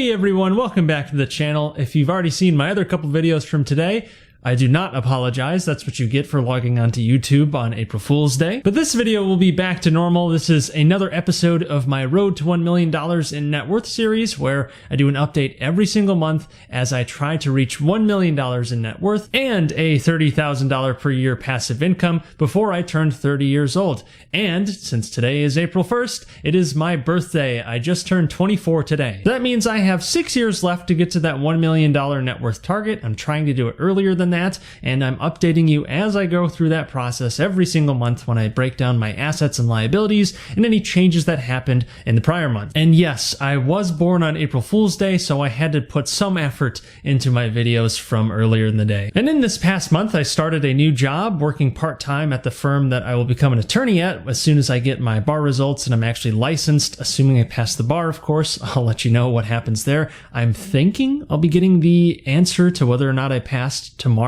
Hey everyone, welcome back to the channel. If you've already seen my other couple videos from today, I do not apologize. That's what you get for logging onto YouTube on April Fool's Day. But this video will be back to normal. This is another episode of my Road to $1 Million in Net Worth series, where I do an update every single month as I try to reach $1 million in net worth and a $30,000 per year passive income before I turn 30 years old. And since today is April 1st, it is my birthday. I just turned 24 today. That means I have 6 years left to get to that $1 million net worth target. I'm trying to do it earlier than that, and I'm updating you as I go through that process every single month when I break down my assets and liabilities and any changes that happened in the prior month. And yes, I was born on April Fool's Day, so I had to put some effort into my videos from earlier in the day. And in this past month, I started a new job working part-time at the firm that I will become an attorney at as soon as I get my bar results and I'm actually licensed, assuming I pass the bar, of course. I'll let you know what happens there. I'm thinking I'll be getting the answer to whether or not I passed tomorrow,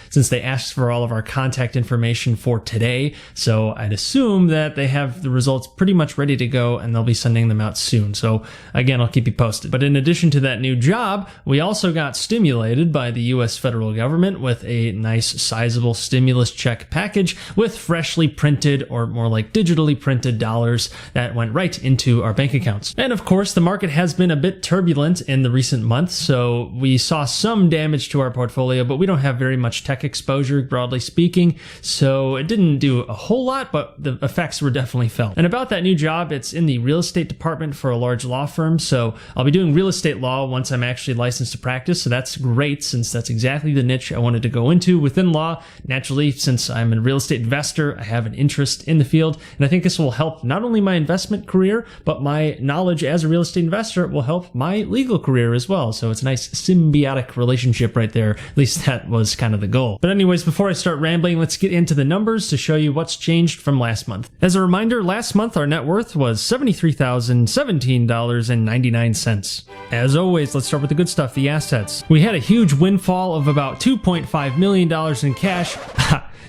since they asked for all of our contact information for today. So I'd assume that they have the results pretty much ready to go and they'll be sending them out soon. So again, I'll keep you posted. But in addition to that new job, we also got stimulated by the US federal government with a nice sizable stimulus check package with freshly printed, or more like digitally printed, dollars that went right into our bank accounts. And of course, the market has been a bit turbulent in the recent months, so we saw some damage to our portfolio, but we don't have very much tech exposure, broadly speaking, so it didn't do a whole lot, but the effects were definitely felt. And about that new job, it's in the real estate department for a large law firm, so I'll be doing real estate law once I'm actually licensed to practice, so that's great since that's exactly the niche I wanted to go into within law. Naturally, since I'm a real estate investor, I have an interest in the field, and I think this will help not only my investment career, but my knowledge as a real estate investor will help my legal career as well, so it's a nice symbiotic relationship right there. At least that was kind of the goal. But anyways, before I start rambling, let's get into the numbers to show you what's changed from last month. As a reminder, last month our net worth was $73,017.99. As always, let's start with the good stuff, the assets. We had a huge windfall of about $2.5 million in cash.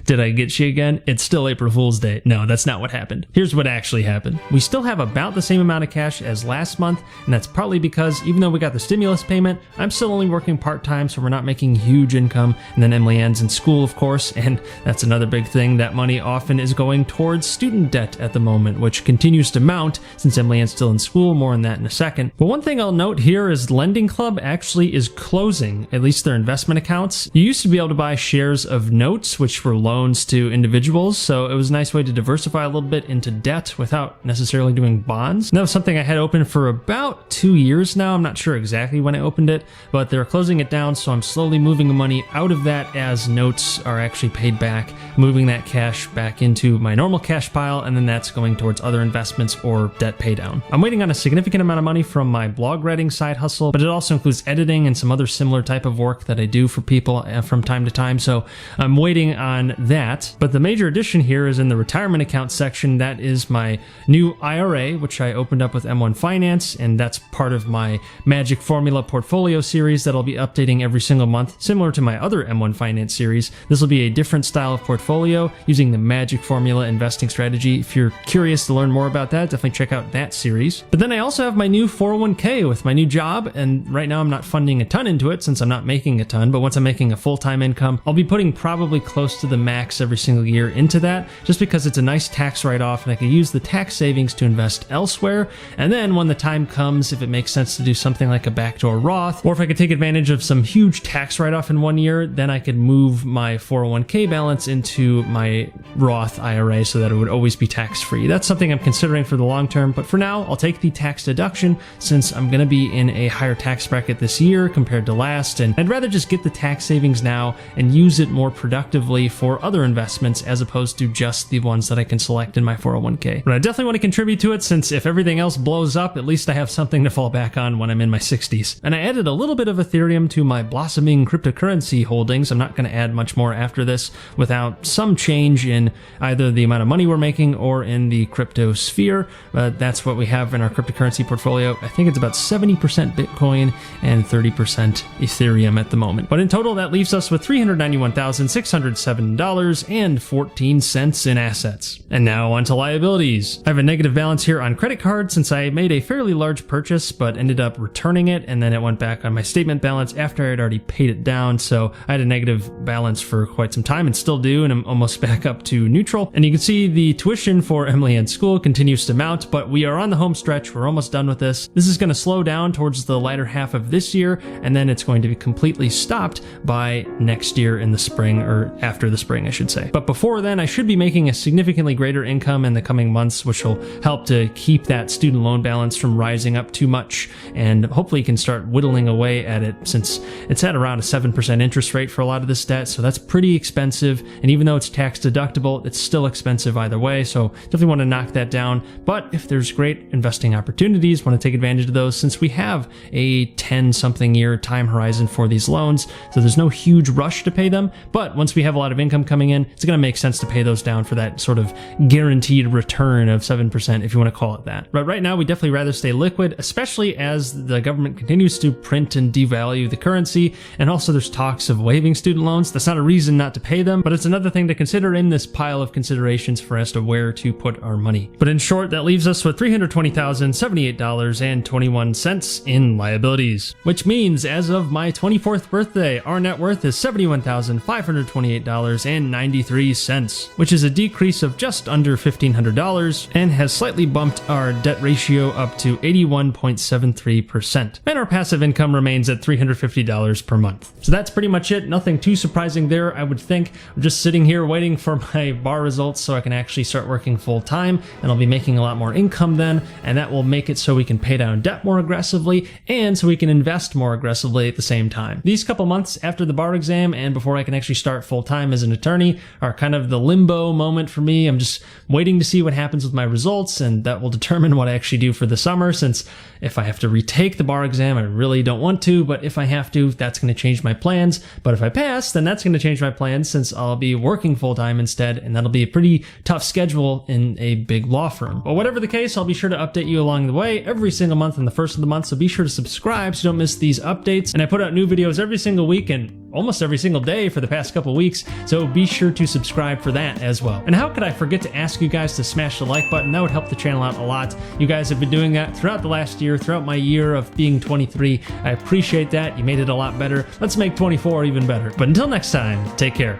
Did I get you again? It's still April Fool's Day. No, that's not what happened. Here's what actually happened. We still have about the same amount of cash as last month, and that's partly because even though we got the stimulus payment, I'm still only working part-time, so we're not making huge income. And then Emily Ann's in school, of course, and that's another big thing. That money often is going towards student debt at the moment, which continues to mount since Emily Ann's still in school. More on that in a second. But one thing I'll note here is Lending Club actually is closing, at least their investment accounts. You used to be able to buy shares of notes, which were loans to individuals, so it was a nice way to diversify a little bit into debt without necessarily doing bonds. And that was something I had open for about 2 years now. I'm not sure exactly when I opened it, but they're closing it down, so I'm slowly moving the money out of that as notes are actually paid back, moving that cash back into my normal cash pile, and then that's going towards other investments or debt pay down. I'm waiting on a significant amount of money from my blog writing side hustle, but it also includes editing and some other similar type of work that I do for people from time to time, so I'm waiting on that. But the major addition here is in the retirement account section. That is my new IRA, which I opened up with M1 Finance, and that's part of my Magic Formula portfolio series that I'll be updating every single month, similar to my other M1 Finance series. This will be a different style of portfolio using the Magic Formula investing strategy. If you're curious to learn more about that, definitely check out that series. But then I also have my new 401k with my new job, and right now I'm not funding a ton into it since I'm not making a ton, but once I'm making a full-time income, I'll be putting probably close to the max every single year into that, just because it's a nice tax write-off and I can use the tax savings to invest elsewhere. And then when the time comes, if it makes sense to do something like a backdoor Roth, or if I could take advantage of some huge tax write-off in 1 year, then I could move my 401k balance into my Roth IRA so that it would always be tax-free. That's something I'm considering for the long term, but for now, I'll take the tax deduction since I'm going to be in a higher tax bracket this year compared to last, and I'd rather just get the tax savings now and use it more productively for other investments as opposed to just the ones that I can select in my 401k. But I definitely want to contribute to it since if everything else blows up, at least I have something to fall back on when I'm in my 60s. And I added a little bit of Ethereum to my blossoming cryptocurrency holdings. I'm not going to add much more after this without some change in either the amount of money we're making or in the crypto sphere. But that's what we have in our cryptocurrency portfolio. I think it's about 70% Bitcoin and 30% Ethereum at the moment. But in total, that leaves us with $391,607 $1,000.14 in assets. And now onto liabilities. I have a negative balance here on credit card since I made a fairly large purchase but ended up returning it, and then it went back on my statement balance after I had already paid it down, so I had a negative balance for quite some time and still do, and I'm almost back up to neutral. And you can see the tuition for Emily Ann's school continues to mount, but we are on the home stretch. We're almost done with this. This is going to slow down towards the latter half of this year, and then it's going to be completely stopped by next year in the spring, or after the spring, I should say. But before then, I should be making a significantly greater income in the coming months, which will help to keep that student loan balance from rising up too much, and hopefully can start whittling away at it, since it's at around a 7% interest rate for a lot of this debt, so that's pretty expensive. And even though it's tax deductible, it's still expensive either way, so definitely want to knock that down. But if there's great investing opportunities, want to take advantage of those, since we have a 10-something year time horizon for these loans, so there's no huge rush to pay them. But once we have a lot of income coming in, it's going to make sense to pay those down for that sort of guaranteed return of 7%, if you want to call it that. But right now, we definitely rather stay liquid, especially as the government continues to print and devalue the currency, and also there's talks of waiving student loans. That's not a reason not to pay them, but it's another thing to consider in this pile of considerations for as to where to put our money. But in short, that leaves us with $320,078.21 in liabilities, which means as of my 24th birthday, our net worth is $71,528.93, which is a decrease of just under $1,500 and has slightly bumped our debt ratio up to 81.73%. And our passive income remains at $350 per month. So that's pretty much it. Nothing too surprising there, I would think. I'm just sitting here waiting for my bar results so I can actually start working full time, and I'll be making a lot more income then, and that will make it so we can pay down debt more aggressively and so we can invest more aggressively at the same time. These couple months after the bar exam and before I can actually start full time as an attorney are kind of the limbo moment for me. I'm just waiting to see what happens with my results, and that will determine what I actually do for the summer, since if I have to retake the bar exam, I really don't want to, but if I have to, that's going to change my plans. But if I pass, then that's going to change my plans, since I'll be working full time instead, and that'll be a pretty tough schedule in a big law firm. But whatever the case, I'll be sure to update you along the way every single month on the first of the month, so be sure to subscribe so you don't miss these updates. And I put out new videos every single week and almost every single day for the past couple weeks, so be sure to subscribe for that as well. And how could I forget to ask you guys to smash the like button? That would help the channel out a lot. You guys have been doing that throughout the last year, throughout my year of being 23. I appreciate that. You made it a lot better. Let's make 24 even better. But until next time, take care.